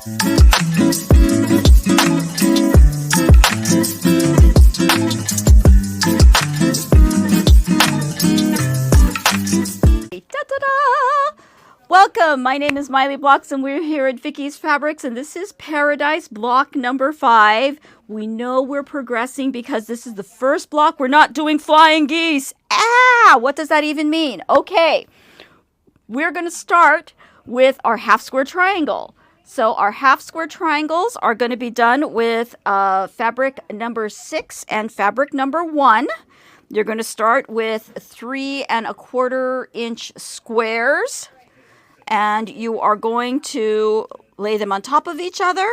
Ta-da-da! Welcome, my name is Miley Blocks and we're here at Vicky's Fabrics and this is Paradise Block number 5. We know we're progressing because this is the first block. We're not doing flying geese. Ah, what does that even mean? Okay, we're going to start with our half square triangle. So our half square triangles are going to be done with fabric number 6 and fabric number 1. You're going to start with 3 1/4 inch squares and you are going to lay them on top of each other.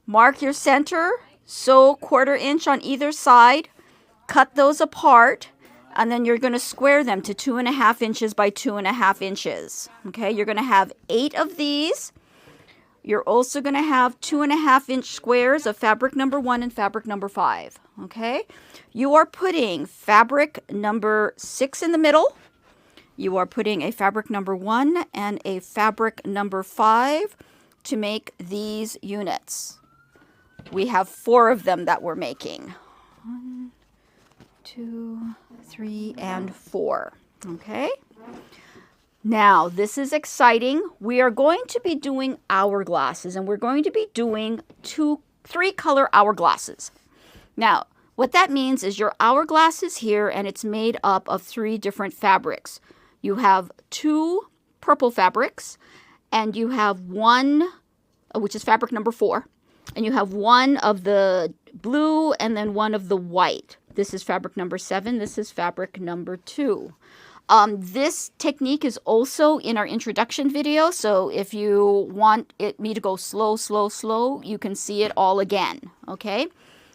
Mark your center, sew 1/4 inch on either side, cut those apart, and then you're going to square them to 2.5 inches by 2.5 inches. Okay, you're going to have 8 of these. You're also going to have 2.5 inch squares of fabric number 1 and fabric number 5. Okay, you are putting fabric number 6 in the middle. You are putting a fabric number 1 and a fabric number 5 to make these units. We have 4 of them that we're making. 1, 2, 3, and 4. Okay. Now, this is exciting. We are going to be doing hourglasses, and we're going to be doing 3 color hourglasses. Now, what that means is your hourglass is here, and it's made up of 3 different fabrics. You have 2 purple fabrics, and you have 1, which is fabric number 4, and you have 1 of the blue and then 1 of the white. This is fabric number 7. This is fabric number 2. This technique is also in our introduction video, so if you want me to go slow, you can see it all again, okay?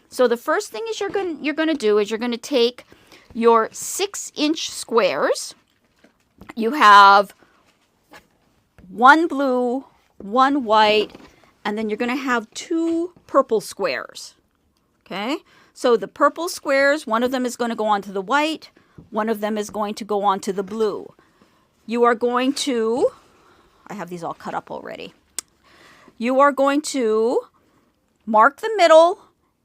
So the first thing is you're going to do is you're going to take your 6 inch squares. You have 1 blue, 1 white, and then you're going to have 2 purple squares, okay? So the purple squares, one of them is going to go onto the white, one of them is going to go onto the blue. You are going to, I have these all cut up already. You are going to mark the middle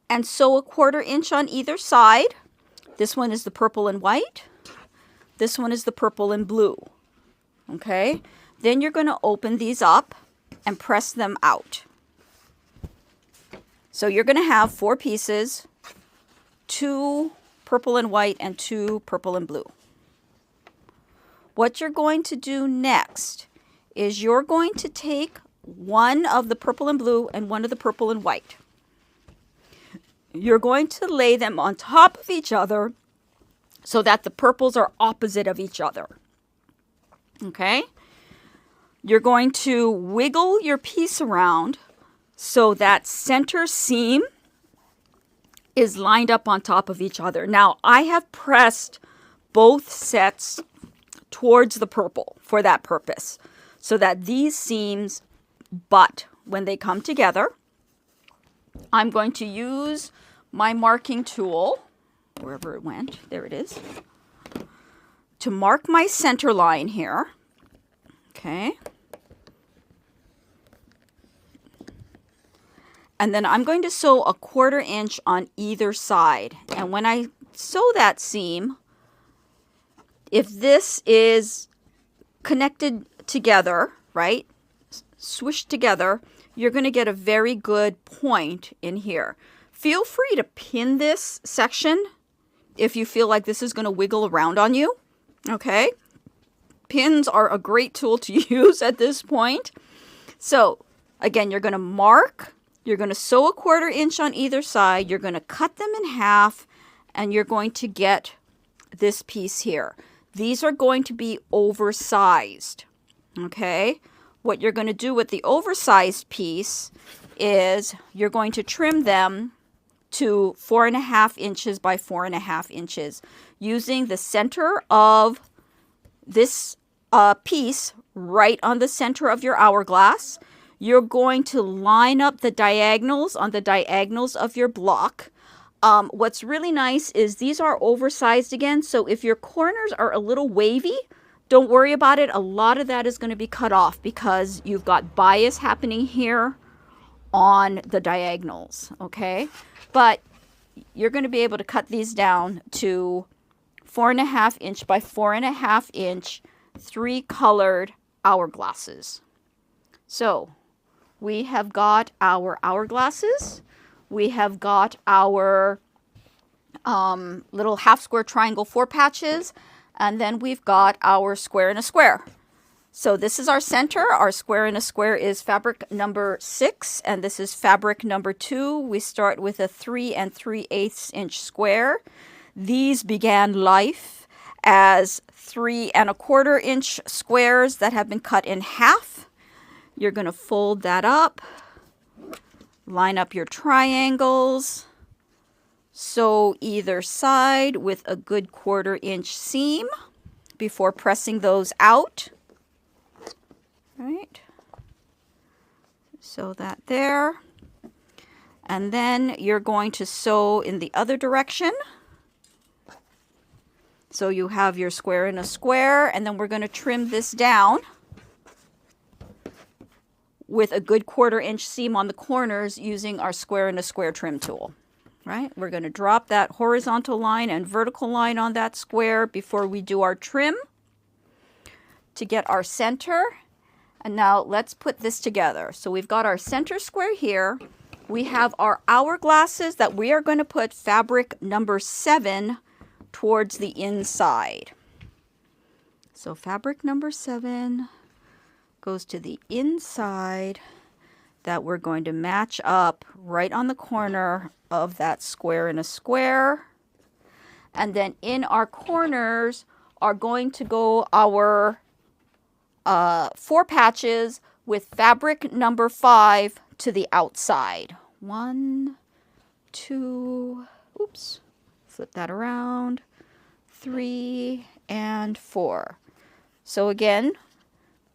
and sew 1/4 inch on either side. This one is the purple and white. This one is the purple and blue. Okay? Then you're going to open these up and press them out. So you're going to have 4 pieces, 2 purple and white and 2 purple and blue. What you're going to do next is you're going to take 1 of the purple and blue and 1 of the purple and white. You're going to lay them on top of each other so that the purples are opposite of each other. Okay? You're going to wiggle your piece around so that center seam is lined up on top of each other. Now, I have pressed both sets towards the purple for that purpose, so that these seams butt when they come together. I'm going to use my marking tool, wherever it went, there it is, to mark my center line here. Okay. And then I'm going to sew 1/4 inch on either side. And when I sew that seam, if this is connected together, right, swished together, you're going to get a very good point in here. Feel free to pin this section if you feel like this is going to wiggle around on you. Okay? Pins are a great tool to use at this point. So, again, you're going to mark. You're going to sew 1/4 inch on either side. You're going to cut them in half, and you're going to get this piece here. These are going to be oversized, okay? What you're going to do with the oversized piece is you're going to trim them to 4.5 inches by 4.5 inches using the center of this piece right on the center of your hourglass. You're going to line up the diagonals on the diagonals of your block. What's really nice is these are oversized again, so if your corners are a little wavy, don't worry about it. A lot of that is going to be cut off because you've got bias happening here on the diagonals, okay? But you're going to be able to cut these down to 4.5 inch by 4.5 inch, 3 colored hourglasses. So we have got our hourglasses. We have got our little half square triangle 4 patches. And then we've got our square and a square. So this is our center. Our square and a square is fabric number 6. And this is fabric number 2. We start with a 3 3/8 inch square. These began life as 3 1/4 inch squares that have been cut in half. You're going to fold that up, line up your triangles, sew either side with a good 1/4 inch seam before pressing those out. Right. Sew that there. And then you're going to sew in the other direction. So you have your square and a square, and then we're going to trim this down with a good 1/4 inch seam on the corners using our square and a square trim tool. Right? We're going to drop that horizontal line and vertical line on that square before we do our trim to get our center. And now let's put this together. So we've got our center square here. We have our hourglasses that we are going to put fabric number 7 towards the inside. So fabric number 7 goes to the inside that we're going to match up right on the corner of that square and a square. And then in our corners are going to go our 4 patches with fabric number 5 to the outside. 1, 2, oops, flip that around, 3, and 4. So again,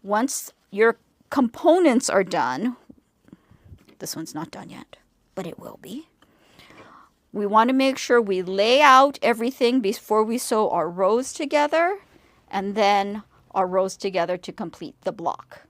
once your components are done, this one's not done yet, but it will be. We want to make sure we lay out everything before we sew our rows together, and then our rows together to complete the block.